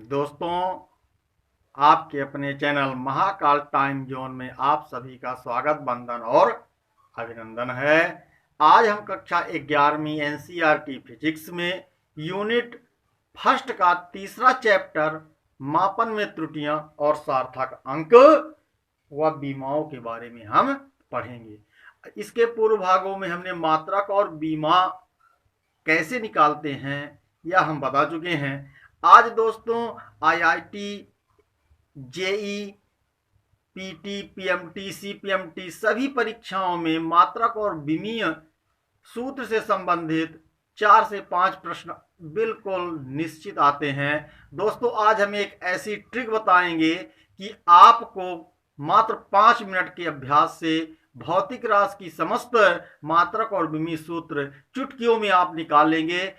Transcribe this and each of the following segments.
दोस्तों, आपके अपने चैनल महाकाल टाइम जोन में आप सभी का स्वागत, वंदन और अभिनंदन है। आज हम कक्षा 11वीं एनसीईआरटी फिजिक्स में यूनिट फर्स्ट का तीसरा चैप्टर मापन में त्रुटियां और सार्थक अंक व बीमाओं के बारे में हम पढ़ेंगे। इसके पूर्व भागों में हमने मात्रक और बीमा कैसे निकालते हैं यह हम बता चुके हैं। आज दोस्तों IIT, JEE, PT, PMT, CPMT सभी परीक्षाओं में मात्रक और विमीय सूत्र से संबंधित 4 से 5 प्रश्न बिल्कुल निश्चित आते हैं। दोस्तों, आज हम एक ऐसी ट्रिक बताएंगे कि आपको मात्र 5 मिनट के अभ्यास से भौतिक राशि की समस्त मात्रक और विमीय सूत्र चुटकियों में आप निकाल लेंगे।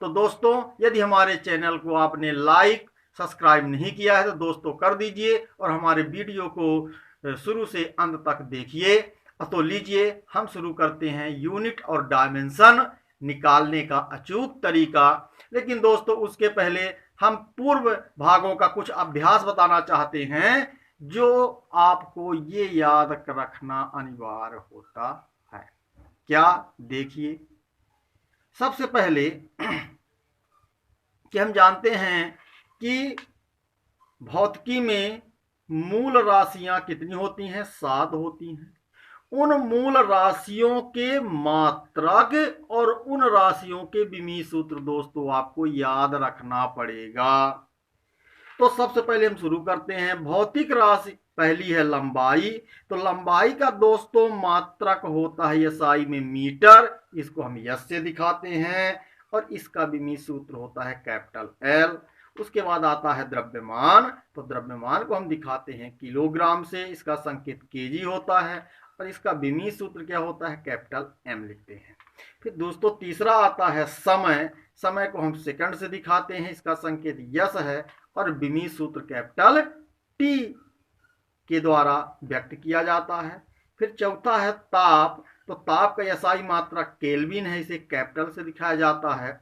तो दोस्तों, यदि हमारे चैनल को आपने लाइक सब्सक्राइब नहीं किया है तो दोस्तों कर दीजिए और हमारे वीडियो को शुरू से अंत तक देखिए। तो लीजिए हम शुरू करते हैं यूनिट और डायमेंशन निकालने का अचूक तरीका। लेकिन दोस्तों, उसके पहले हम पूर्व भागों का कुछ अभ्यास बताना चाहते हैं जो आपको ये याद रखना अनिवार्य होता है। क्या, देखिए, सबसे पहले कि हम जानते हैं कि भौतिकी में मूल राशियां कितनी होती हैं? 7 होती हैं। उन मूल राशियों के मात्रक और उन राशियों के विमीय सूत्र दोस्तों आपको याद रखना पड़ेगा। तो सबसे पहले हम शुरू करते हैं। भौतिक राशि पहली है लंबाई। तो लंबाई का दोस्तों मात्रक होता है एसआई में मीटर, इसको हम यस से दिखाते हैं, और इसका विमीय सूत्र होता है कैपिटल एल। उसके बाद आता है द्रव्यमान। तो द्रव्यमान को हम दिखाते हैं किलोग्राम से, इसका संकेत केजी होता है, और इसका विमीय सूत्र क्या होता है? कैपिटल एम लिखते हैं। फिर दोस्तों तीसरा आता है समय। समय को हम सेकंड से दिखाते हैं, इसका संकेत यस है, और विमीय सूत्र कैपिटल टी के द्वारा व्यक्त किया जाता है। फिर चौथा है ताप। तो ताप का एसआई मात्रक केल्विन है, इसे कैपिटल से दिखाया जाता है,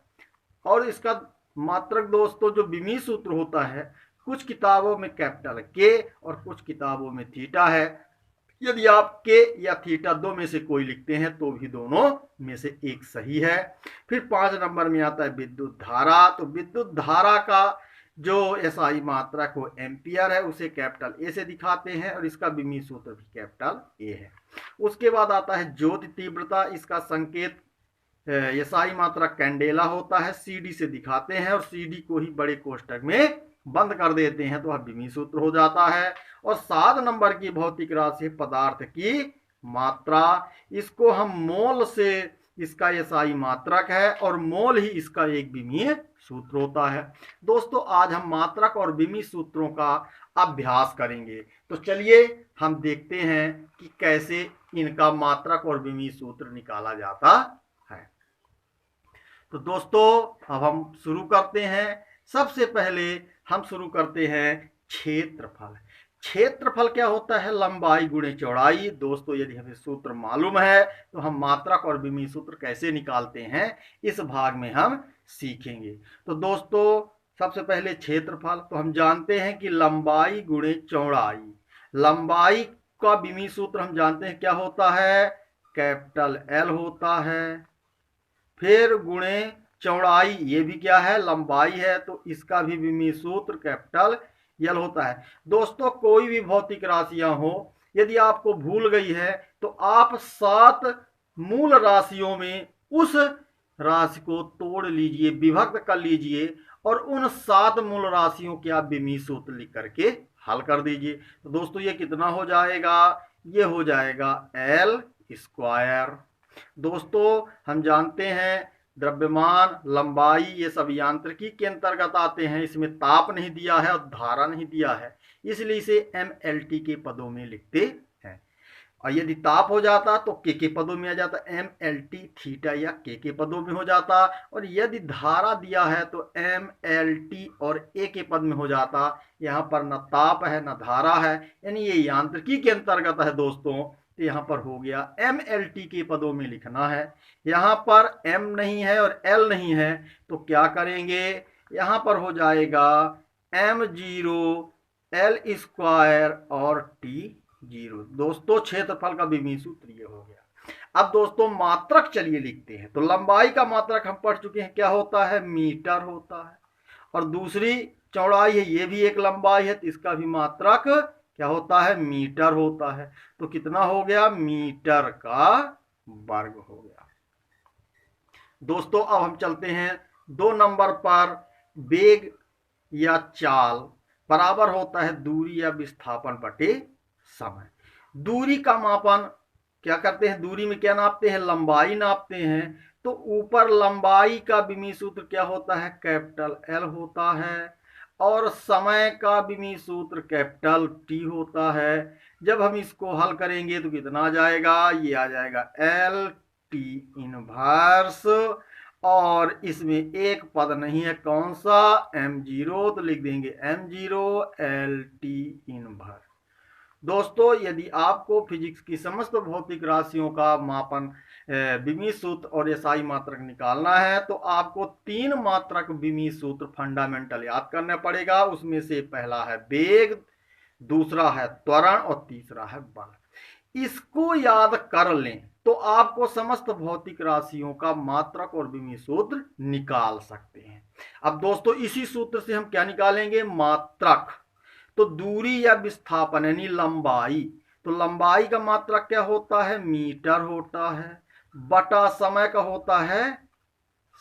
और इसका मात्रक दोस्तों जो विमीय सूत्र होता है कुछ किताबों में कैपिटल के और कुछ किताबों में थीटा है। यदि आप के या थीटा दो में से कोई लिखते हैं तो भी दोनों में से एक सही है। फिर 5 नंबर में आता है विद्युत धारा। तो विद्युत धारा का जो एसआई मात्रक हो एम्पियर है, उसे कैपिटल ए से दिखाते हैं, और इसका विमीय सूत्र भी कैपिटल ए है। उसके बाद आता है ज्योति तीव्रता। इसका संकेत एसआई मात्रक कैंडेला होता है, सीडी से दिखाते हैं, और सीडी को ही बड़े कोष्टक में बंद कर देते हैं, तो वह विमीय सूत्र हो जाता है। और 7 नंबर की भौतिक राशि पदार्थ की मात्रा। इसको हम मोल से, इसका एसआई मात्रक है और मोल ही इसका एक विमीय सूत्र होता है। दोस्तों, आज हम मात्रक और विमीय सूत्रों का अभ्यास करेंगे। तो चलिए हम देखते हैं कि कैसे इनका मात्रक और विमीय सूत्र निकाला जाता है। तो दोस्तों अब हम शुरू करते हैं। सबसे पहले हम शुरू करते हैं क्षेत्रफल। क्षेत्रफल क्या होता है? लंबाई गुणे चौड़ाई। दोस्तों, यदि हमें सूत्र मालूम है तो हम मात्रक और विमीय सूत्र कैसे निकालते हैं इस भाग में हम सीखेंगे। तो दोस्तों सबसे पहले क्षेत्रफल। तो हम जानते हैं कि लंबाई गुणे चौड़ाई। लंबाई का विमीय सूत्र हम जानते हैं क्या होता है? कैपिटल एल होता है। फिर गुणे चौड़ाई, ये भी क्या है? लंबाई है, तो इसका भी विमीय सूत्र कैपिटल एल होता है। दोस्तों, कोई भी भौतिक राशियां हो, यदि आपको भूल गई है तो आप 7 मूल राशियों में उस राशि को तोड़ लीजिए, विभक्त कर लीजिए, और उन 7 मूल राशियों के आप विमीय सूत्र लिख करके हल कर दीजिए। तो दोस्तों ये कितना हो जाएगा? ये हो जाएगा एल स्क्वायर। दोस्तों हम जानते हैं द्रव्यमान, लंबाई ये सब यांत्रिकी के अंतर्गत आते हैं, इसमें ताप नहीं दिया है और धारा नहीं दिया है, इसलिए इसे एमएलटी के पदों में लिखते हैं। और यदि ताप हो जाता तो के पदों में आ जाता, एमएलटी थीटा या के पदों में हो जाता, और यदि धारा दिया है तो एमएलटी और ए के पद में हो जाता। यहाँ पर न ताप है न धारा है, यानी ये यांत्रिकी के अंतर्गत है दोस्तों। तो यहाँ पर हो गया एमएलटी के पदों में लिखना है। यहाँ पर एम नहीं है और एल नहीं है, तो क्या करेंगे? यहाँ पर हो जाएगा m0 L² और T0। दोस्तों क्षेत्रफल का विमीय सूत्र ये हो गया। अब दोस्तों मात्रक चलिए लिखते हैं। तो लंबाई का मात्रक हम पढ़ चुके हैं, क्या होता है, मीटर होता है। और दूसरी चौड़ाई है, ये भी एक लंबाई है, तो इसका भी मात्रक क्या होता है, मीटर होता है। तो कितना हो गया, मीटर का वर्ग हो गया। दोस्तों अब हम चलते हैं 2 नंबर पर। वेग या चाल बराबर होता है दूरी या विस्थापन बटे समय। दूरी का मापन क्या करते हैं, दूरी में क्या नापते हैं, लंबाई नापते हैं। तो ऊपर लंबाई का विमीय सूत्र क्या होता है, कैपिटल एल होता है। और समय का विमीय सूत्र कैपिटल टी होता है। जब हम इसको हल करेंगे तो कितना आ जाएगा, ये आ जाएगा एल टी इनवर्स। और इसमें एक पद नहीं है, कौन सा, m0, तो लिख देंगे m0 LT इनवर्स। दोस्तों यदि आपको फिजिक्स की समस्त भौतिक राशियों का मापन, विमीय सूत्र और एसआई मात्रक निकालना है तो आपको 3 मात्रक विमीय सूत्र फंडामेंटल याद करना पड़ेगा। उसमें से पहला है वेग, दूसरा है त्वरण और तीसरा है बल। इसको याद कर लें तो आपको समस्त भौतिक राशियों का मात्रक और विमीय सूत्र निकाल सकते हैं। अब दोस्तों इसी सूत्र से हम क्या निकालेंगे, मात्रक। तो दूरी या विस्थापन यानी लंबाई, तो लंबाई का मात्रक क्या होता है, मीटर होता है, बटा समय का होता है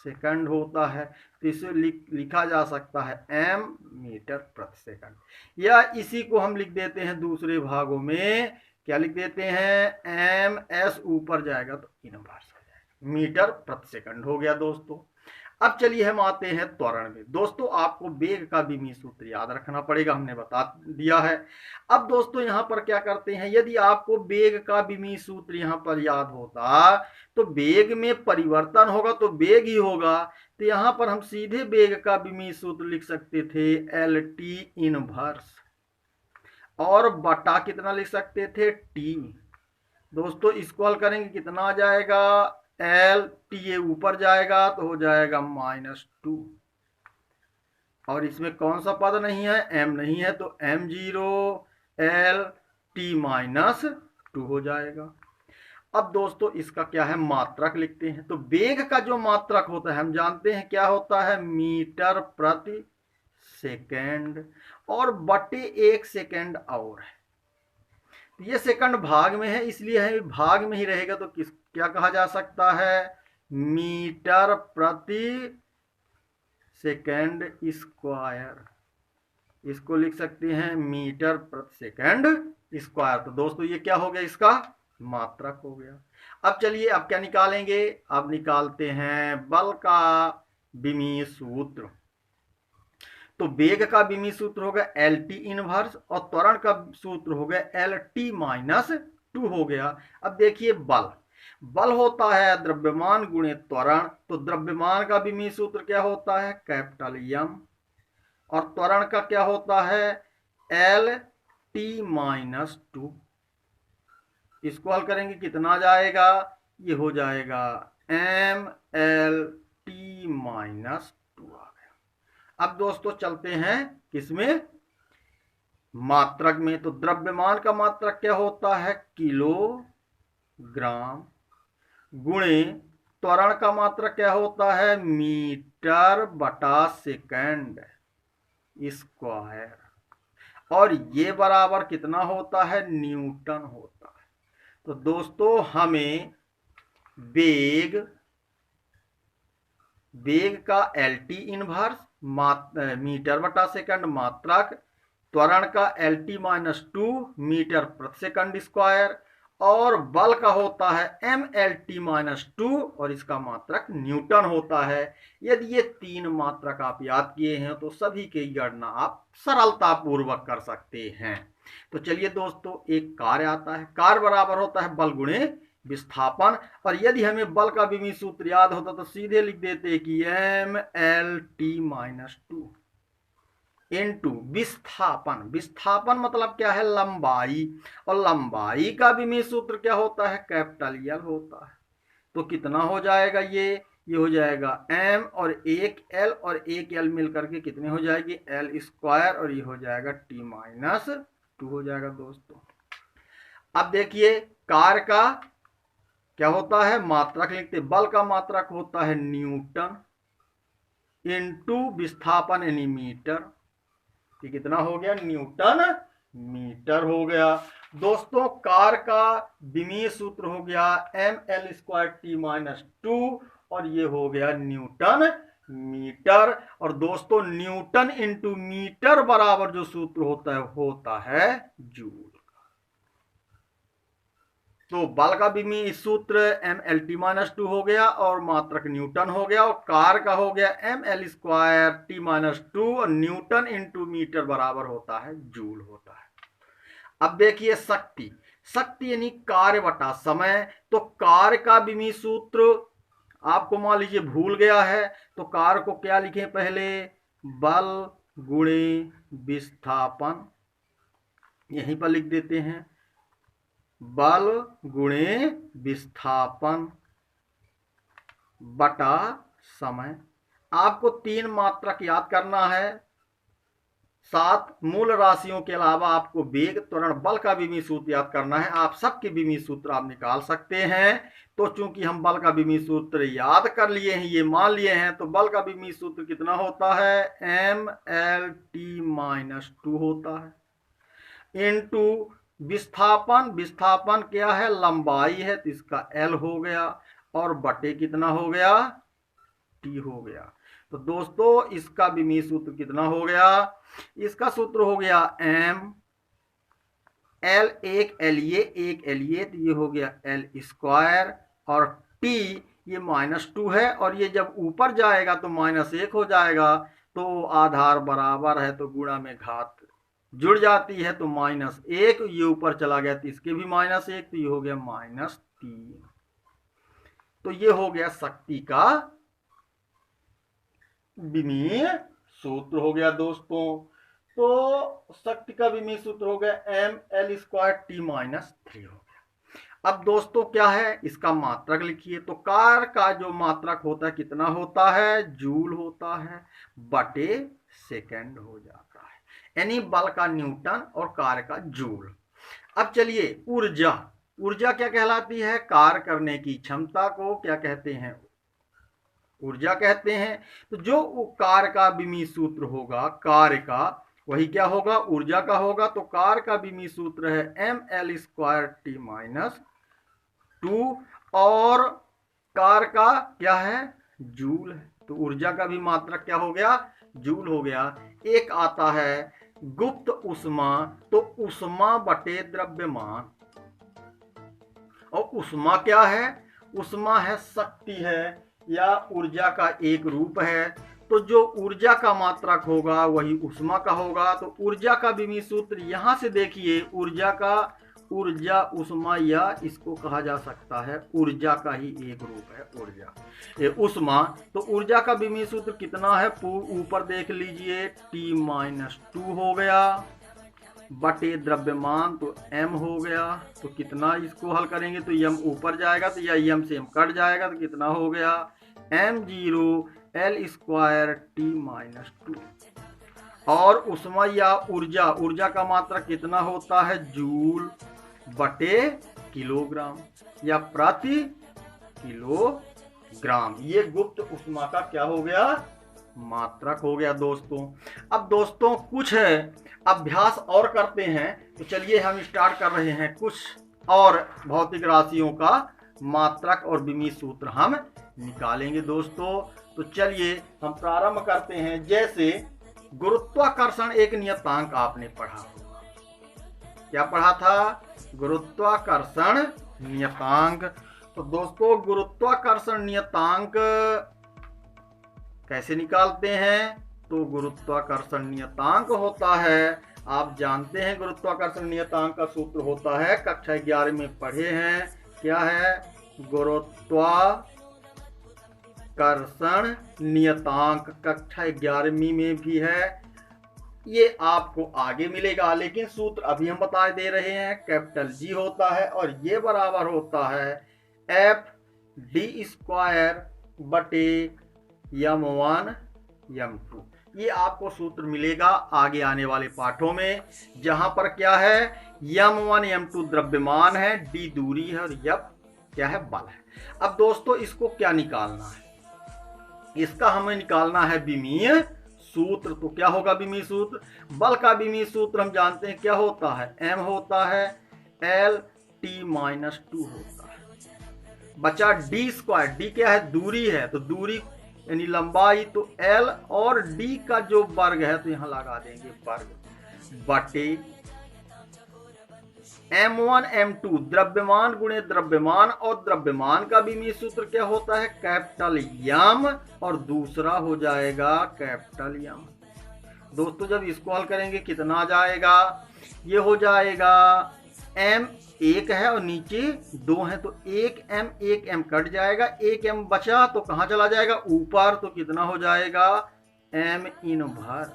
सेकंड होता है। तो इसे लिखा जा सकता है m मीटर प्रति सेकंड। या इसी को हम लिख देते हैं दूसरे भागों में, क्या लिख देते हैं, ms ऊपर जाएगा तो इनवर्स हो जाएगा, मीटर प्रति सेकंड हो गया। दोस्तों अब चलिए हम आते हैं त्वरण में। दोस्तों आपको वेग का विमीय सूत्र याद रखना पड़ेगा, हमने बता दिया है। अब दोस्तों यहाँ पर क्या करते हैं, यदि आपको वेग का विमीय सूत्र यहाँ पर याद होता तो वेग में परिवर्तन होगा तो वेग ही होगा। तो यहाँ पर हम सीधे वेग का विमीय सूत्र लिख सकते थे LT इनवर्स, और बटा कितना लिख सकते थे, T। दोस्तों इसको हल करेंगे कितना आ जाएगा, एल टी, ये ऊपर जाएगा तो हो जाएगा -2। और इसमें कौन सा पद नहीं है, m नहीं है, तो m0 LT-2 हो जाएगा। अब दोस्तों इसका क्या है, मात्रक लिखते हैं। तो वेग का जो मात्रक होता है हम जानते हैं क्या होता है, मीटर प्रति सेकेंड, और बटे 1 सेकेंड और है। ये सेकंड भाग में है इसलिए है, भाग में ही रहेगा तो क्या कहा जा सकता है, मीटर प्रति सेकंड स्क्वायर। इसको लिख सकते हैं मीटर प्रति सेकंड स्क्वायर। तो दोस्तों ये क्या हो गया, इसका मात्रक हो गया। अब चलिए अब क्या निकालेंगे, अब निकालते हैं बल का विमीय सूत्र। तो वेग का विमीय सूत्र हो गया LT इनवर्स, और त्वरण का सूत्र हो गया LT-2 हो गया। अब देखिए बल होता है द्रव्यमान गुणे त्वरण। तो द्रव्यमान का विमीय सूत्र क्या होता है, कैपिटल M, और त्वरण का क्या होता है, LT-2। इसको हल करेंगे कितना आ जाएगा, ये हो जाएगा MLT-2 आ गया। अब दोस्तों चलते हैं किसमें, मात्रक में। तो द्रव्यमान का मात्रक क्या होता है, किलोग्राम, गुणे त्वरण का मात्रक क्या होता है, मीटर बटा सेकंड स्क्वायर, और ये बराबर कितना होता है, न्यूटन होता है। तो दोस्तों हमें वेग का LT इनवर्स, मीटर बटा सेकंड मात्रक, त्वरण का LT-2 मीटर प्रति सेकंड स्क्वायर, और बल का होता है MLT-2 और इसका मात्रक न्यूटन होता है। यदि ये 3 मात्रक आप याद किए हैं तो सभी की गणना आप सरलता पूर्वक कर सकते हैं। तो चलिए दोस्तों एक कार्य आता है, कार्य बराबर होता है बल गुणे विस्थापन। और यदि हमें बल का विमीय सूत्र याद होता तो सीधे लिख देते कि MLT-2 इनटू विस्थापन। विस्थापन मतलब क्या है, लंबाई, और लंबाई का विमीय सूत्र क्या होता है, कैपिटल L होता है। तो कितना हो जाएगा, ये ये हो जाएगा m और एक l और एक l मिल करके कितने हो जाएगी l स्क्वायर और ये हो जाएगा t माइनस 2 हो जाएगा दोस्तों। अब देखिए कार का क्या होता है, मात्रक लिखते, बल का मात्रक होता है न्यूटन इनटू विस्थापन यानी मीटर। ये कितना हो गया, न्यूटन मीटर हो गया दोस्तों। कार का विमीय सूत्र हो गया ml स्क्वायर टी माइनस 2 और ये हो गया न्यूटन मीटर। और दोस्तों न्यूटन इंटू मीटर बराबर जो सूत्र होता है जूल। तो बल का विमीय सूत्र ml माइनस 2 हो गया और मात्रक न्यूटन हो गया, और कार का हो गया ml स्क्वायर टी माइनस 2 और न्यूटन इंटू मीटर बराबर होता है जूल होता है। अब देखिए शक्ति, शक्ति यानी कार्य बटा समय। तो कार्य का विमीय सूत्र आपको मान लीजिए भूल गया है, तो कार्य को क्या लिखें पहले, बल गुणे विस्थापन, यहीं पर लिख देते हैं बल गुणे विस्थापन बटा समय। आपको 3 मात्रक याद करना है, 7 मूल राशियों के अलावा आपको वेग त्वरण बल का विमीय सूत्र याद करना है। आप सबके विमीय सूत्र आप निकाल सकते हैं। तो चूंकि हम बल का विमीय सूत्र याद कर लिए हैं, ये मान लिए हैं, तो बल का विमीय सूत्र कितना होता है mlt माइनस 2 होता है इनटू विस्थापन, विस्थापन क्या है, लंबाई है, तो इसका l हो गया और बटे कितना हो गया t हो गया। तो दोस्तों इसका विमीय सूत्र कितना हो गया, इसका सूत्र हो गया m l एक l ये तो ये हो गया l स्क्वायर और t ये माइनस 2 है, और ये जब ऊपर जाएगा तो माइनस 1 हो जाएगा, तो आधार बराबर है तो गुणा में घात जुड़ जाती है, तो माइनस 1, ये ऊपर चला गया तो इसके भी माइनस 1, तो ये हो गया माइनस 3। तो ये हो गया शक्ति का विमीय सूत्र हो गया दोस्तों। तो शक्ति का विमीय सूत्र हो गया ml स्क्वायर टी माइनस 3 हो गया। अब दोस्तों क्या है, इसका मात्रक लिखिए। तो कार का जो मात्रक होता है कितना होता है, जूल होता है बटे सेकंड हो जाता है, यानी बल का न्यूटन और कार्य का जूल। अब चलिए ऊर्जा, ऊर्जा क्या कहलाती है, कार्य करने की क्षमता को क्या कहते हैं, ऊर्जा कहते हैं। तो जो कार्य का विमीय सूत्र होगा कार्य का, वही क्या होगा, ऊर्जा का होगा। तो कार्य का विमीय सूत्र है ml स्क्वायर टी माइनस 2 और कार्य का क्या है, जूल है। तो ऊर्जा का भी मात्रक क्या हो गया, जूल हो गया। एक आता है गुप्त उष्मा, तो उष्मा बटे द्रव्यमान, और उष्मा क्या है, उष्मा है शक्ति है या ऊर्जा का एक रूप है। तो जो ऊर्जा का मात्रक होगा वही उष्मा का होगा। तो ऊर्जा का विमीय सूत्र यहां से देखिए, ऊर्जा का, ऊर्जा उष्मा या इसको कहा जा सकता है ऊर्जा का ही एक रूप है ऊर्जा, ये उष्मा। तो ऊर्जा का विमीय सूत्र कितना है, ऊपर देख लीजिए t माइनस 2 हो गया बटे द्रव्यमान, तो m हो गया। तो कितना, इसको हल करेंगे तो m ऊपर जाएगा, तो या m से m कट जाएगा, तो कितना हो गया m0 l square T minus 2। और उष्मा या ऊर्जा, ऊर्जा का मात्रा कितना होता है, जूल बटे किलोग्राम या प्रति किलोग्राम। ये गुप्त उष्मा का क्या हो गया, मात्रक हो गया दोस्तों। अब दोस्तों कुछ अभ्यास और करते हैं। तो चलिए हम स्टार्ट कर रहे हैं कुछ और भौतिक राशियों का मात्रक और विमीय सूत्र हम निकालेंगे दोस्तों। तो चलिए हम प्रारंभ करते हैं। जैसे गुरुत्वाकर्षण एक नियतांक आपने पढ़ा होगा, क्या पढ़ा था, गुरुत्वाकर्षण नियतांक। तो दोस्तों गुरुत्वाकर्षण नियतांक कैसे निकालते हैं, तो गुरुत्वाकर्षण नियतांक होता है, आप जानते हैं गुरुत्वाकर्षण नियतांक का सूत्र होता है, कक्षा 11 में पढ़े हैं, क्या है, गुरुत्वाकर्षण नियतांक कक्षा 11वीं में भी है। ये आपको आगे मिलेगा, लेकिन सूत्र अभी हम बता दे रहे हैं, कैपिटल G होता है और ये बराबर होता है F d स्क्वायर बटे m1 m2। ये आपको सूत्र मिलेगा आगे आने वाले पाठों में, जहां पर क्या है, m1 m2 द्रव्यमान है, d दूरी है और f क्या है, बल है। अब दोस्तों इसको क्या निकालना है, इसका हमें निकालना है विमीय सूत्र। तो क्या होगा विमीय सूत्र, बल का विमीय सूत्र हम जानते हैं क्या होता है, m होता है L-T-2 होता है, बचा d स्क्वायर, d क्या है, दूरी है, तो दूरी यानी लंबाई, तो L और d का जो वर्ग है तो यहां लगा देंगे वर्ग बटे m1 m2 द्रव्यमान गुणे द्रव्यमान, और द्रव्यमान का विमीय सूत्र क्या होता है, कैपिटल M, और दूसरा हो जाएगा कैपिटल M। दोस्तों जब इसको हल करेंगे कितना आ जाएगा, ये हो जाएगा m एक है और नीचे 2 है, तो एक m कट जाएगा, एक m बचा तो कहां चला जाएगा, ऊपर, तो कितना हो जाएगा m इनवर्स।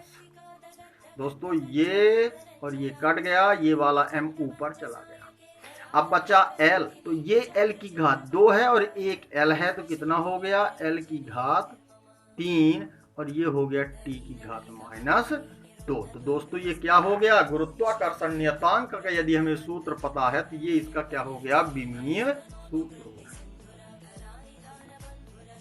दोस्तों ये और ये कट गया, ये वाला m ऊपर चला गया। अब बचा l, तो ये l की घात 2 है और एक l है, तो कितना हो गया, l की घात 3, और ये हो गया t की घात -2। तो दोस्तों ये क्या हो गया, गुरुत्वाकर्षण नियतांक का यदि हमें सूत्र पता है तो ये इसका क्या हो गया, विमीय सूत्र हो गया।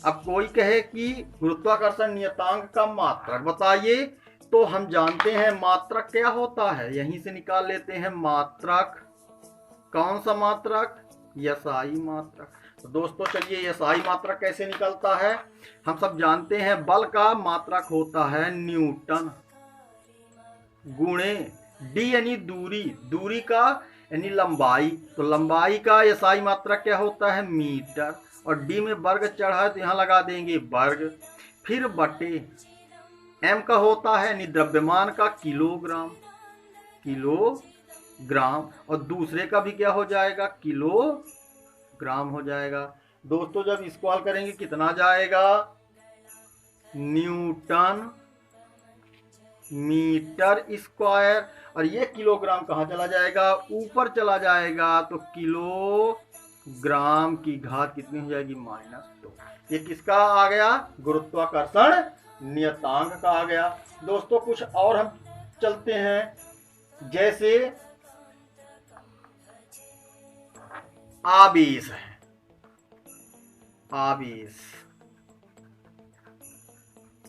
अब कोई कहे कि गुरुत्वाकर्षण नियतांक का मात्रक बताइए, तो हम जानते हैं मात्रक क्या होता है, यहीं से निकाल लेते हैं मात्रक। कौन सा मात्रक, SI मात्रक। तो दोस्तों चलिए SI मात्रक कैसे निकलता है, हम सब जानते हैं बल का मात्रक होता है न्यूटन गुणे d यानी दूरी, दूरी का यानी लंबाई, तो लंबाई का SI मात्रक क्या होता है, मीटर, और d में वर्ग चढ़ा है तो यहां लगा देंगे वर्ग, फिर बटे m का होता है यानी द्रव्यमान का किलोग्राम, किलोग्राम, और दूसरे का भी क्या हो जाएगा, किलोग्राम हो जाएगा। दोस्तों जब इसको हल करेंगे कितना जाएगा, न्यूटन मीटर स्क्वायर, और ये किलोग्राम कहाँ चला जाएगा, ऊपर चला जाएगा, तो किलोग्राम की घात कितनी हो जाएगी, -2। ये किसका आ गया, गुरुत्वाकर्षण नियतांक का आ गया। दोस्तों कुछ और हम चलते हैं, जैसे आवेश है, आवेश,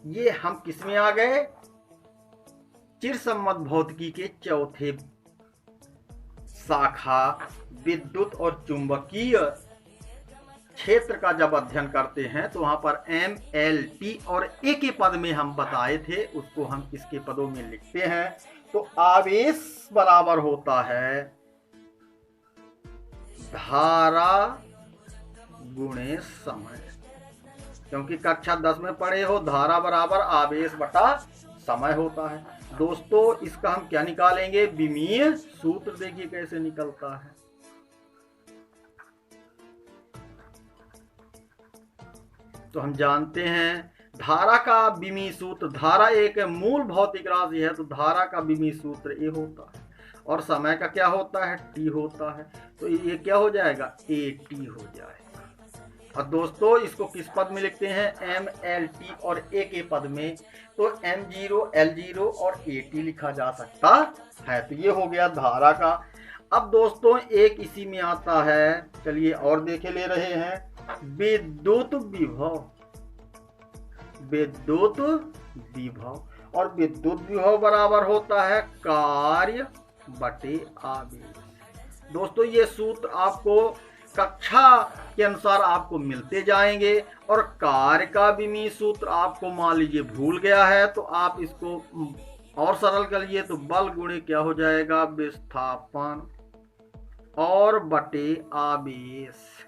ये हम किसमें आ गए, चिरसम्मत भौतिकी के चौथे शाखा विद्युत और चुंबकीय क्षेत्र का जब अध्ययन करते हैं तो वहां पर M, L, T और A के पद में हम बताए थे, उसको हम इसके पदों में लिखते हैं। तो आवेश बराबर होता है धारा गुणे समय, क्योंकि कक्षा 10 में पढ़े हो, धारा बराबर आवेश बटा समय होता है। दोस्तों इसका हम क्या निकालेंगे, विमीय सूत्र, देखिए कैसे निकलता है। तो हम जानते हैं धारा का विमीय सूत्र, धारा एक मूल भौतिक राशि है, तो धारा का विमीय सूत्र A होता है, और समय का क्या होता है, T होता है, तो ये क्या हो जाएगा, AT हो जाएगा। और दोस्तों इसको किस पद में लिखते हैं, M, L, T और A के पद में, तो M0, L0 और AT लिखा जा सकता है। तो ये हो गया धारा का। अब दोस्तों एक इसी में आता है, चलिए और देखे ले रहे हैं, विद्युत विभव, विद्युत विभव, और विद्युत विभव बराबर होता है कार्य बटे आवेश। दोस्तों ये सूत्र आपको कक्षा के अनुसार आपको मिलते जाएंगे, और कार्य का विमीय सूत्र आपको मान लीजिए भूल गया है तो आप इसको और सरल करिए, तो बल गुणे क्या हो जाएगा, विस्थापन और बटे आवेश।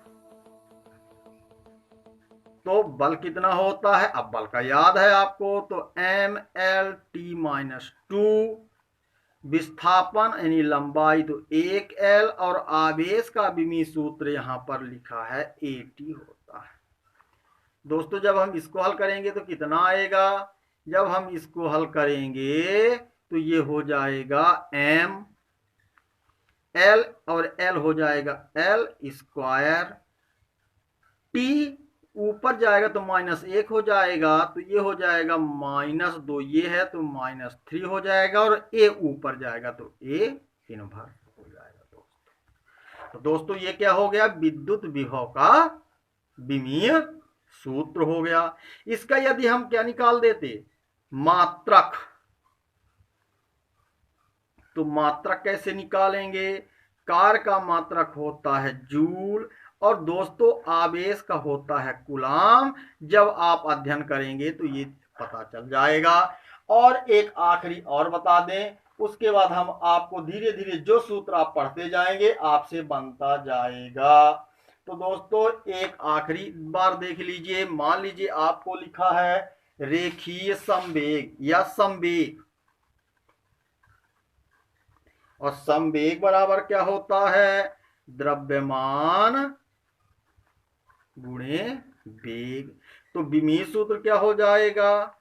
तो बल कितना होता है, अब बल का याद है आपको, तो MLT-2, विस्थापन यानी लंबाई तो 1L, और आवेश का विमीय सूत्र यहां पर लिखा है AT होता है। दोस्तों जब हम इसको हल करेंगे तो कितना आएगा, जब हम इसको हल करेंगे तो ये हो जाएगा M, L और L हो जाएगा L स्क्वायर, T ऊपर जाएगा तो -1 हो जाएगा, तो ये हो जाएगा -2, ये है तो -3 हो जाएगा, और a ऊपर जाएगा तो a इनवर्स हो जाएगा दोस्तों। तो दोस्तों ये क्या हो गया, विद्युत विभव का विमीय सूत्र हो गया। इसका यदि हम क्या निकाल देते, मात्रक, तो मात्रक कैसे निकालेंगे, कार्य का मात्रक होता है जूल, और दोस्तों आवेश का होता है कूलाम। जब आप अध्ययन करेंगे तो ये पता चल जाएगा। और एक आखिरी और बता दें, उसके बाद हम आपको धीरे धीरे जो सूत्र आप पढ़ते जाएंगे आपसे बनता जाएगा। तो दोस्तों एक आखिरी बार देख लीजिए, मान लीजिए आपको लिखा है रेखीय संवेग या संवेग, और संवेग बराबर क्या होता है, द्रव्यमान गुणे वेग। तो विमीय सूत्र क्या हो जाएगा,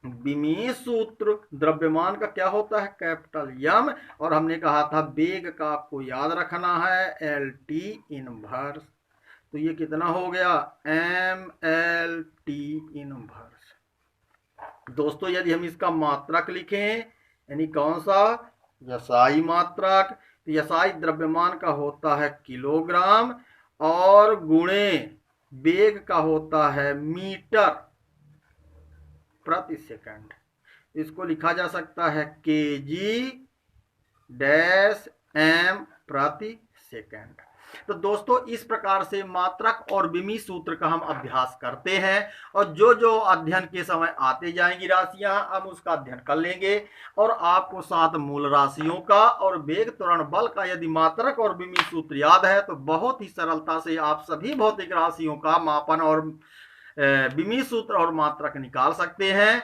विमीय सूत्र द्रव्यमान का क्या होता है, कैपिटल एम, और हमने कहा था वेग का आपको याद रखना है LT इनवर्स। तो ये कितना हो गया, MLT इनवर्स। दोस्तों यदि हम इसका मात्रक लिखें, यानी कौन सा, यसाई मात्रक, तो यसाई द्रव्यमान का होता है किलोग्राम, और गुणे वेग का होता है मीटर प्रति सेकंड। इसको लिखा जा सकता है kg-m प्रति सेकंड। तो दोस्तों इस प्रकार से मात्रक और विमीय सूत्र का हम अभ्यास करते हैं, और जो जो अध्ययन के समय आते जाएंगी राशियां हम उसका अध्ययन कर लेंगे, और आपको साथ मूल राशियों का और वेग त्वरण बल का यदि मात्रक और विमीय सूत्र याद है तो बहुत ही सरलता से आप सभी भौतिक राशियों का मापन और विमीय सूत्र और मात्रक निकाल सकते हैं।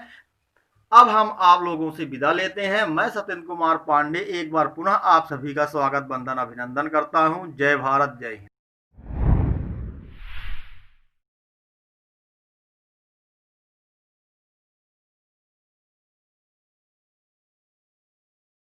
अब हम आप लोगों से विदा लेते हैं। मैं सत्येंद्र कुमार पांडे एक बार पुनः आप सभी का स्वागत, वंदन, अभिनंदन करता हूं। जय भारत, जय हिंद।